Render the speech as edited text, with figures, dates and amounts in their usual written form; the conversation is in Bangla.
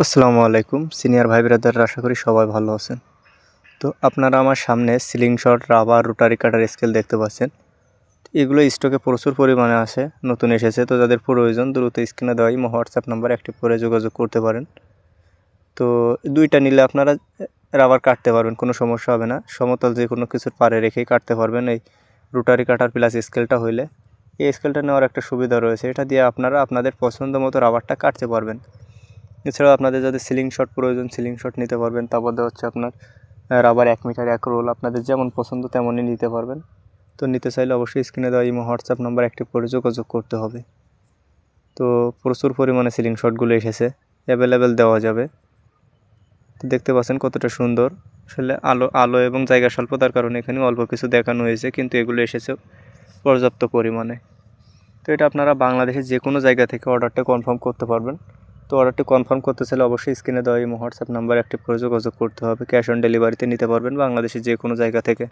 আসসালামু আলাইকুম সিনিয়র ভাই ব্রাদাররা, আশা করি সবাই ভালো আছেন। তো আপনারা আমার সামনে সিলিং শট, রাবার, রোটারি কাটার স্কেল দেখতে পাচ্ছেন। এগুলো স্টকে প্রচুর পরিমাণে আছে, নতুন এসেছে। তো যাদের প্রয়োজন দ্রুত স্ক্রিনে দেওয়া ইমো হোয়াটসঅ্যাপ নাম্বার অ্যাক্টিভ করে যোগাযোগ করতে পারেন। তো দুইটা নিলে আপনারা রাবার কাটতে পারবেন, কোনো সমস্যা হবে না। সমতল যে কোনো কিছুর পারে রেখেই কাটতে পারবেন। এই রোটারি কাটার প্লাস স্কেলটা হইলে এই স্কেলটা নেওয়ার একটা সুবিধা রয়েছে, এটা দিয়ে আপনারা আপনাদের পছন্দ মতো রাবারটা কাটতে পারবেন। এছাড়াও আপনাদের যদি সিলিং শট প্রয়োজন, সিলিং শট নিতে পারবেন। তারপরে হচ্ছে আপনার রাবার 1 মিটার 1 রোল, আপনাদের যেমন পছন্দ তেমনই নিতে পারবেন। তো নিতে চাইলে অবশ্যই স্ক্রিনে দেওয়া ইমো হোয়াটসঅ্যাপ নাম্বার অ্যাক্টিভ করে যোগাযোগ করতে হবে। তো প্রচুর পরিমাণে সিলিং শটগুলো এসেছে, অ্যাভেলেবেল দেওয়া যাবে। তো দেখতে পাচ্ছেন কতটা সুন্দর। আসলে আলো এবং জায়গা স্বল্পতার কারণে এখানে অল্প কিছু দেখানো হয়েছে, কিন্তু এগুলো এসেছে পর্যাপ্ত পরিমাণে। তো এটা আপনারা বাংলাদেশের যে কোনো জায়গা থেকে অর্ডারটা কনফার্ম করতে পারবেন। তো অর্ডারটি কনফার্ম করতে চাইলে অবশ্যই স্ক্রিনে দেওয়া এই হোয়াটসঅ্যাপ নাম্বার অ্যাক্টিভ করে যোগাযোগ করতে হবে। ক্যাশ অন ডেলিভারিতে নিতে পারবেন বাংলাদেশের যে কোনো জায়গা থেকে।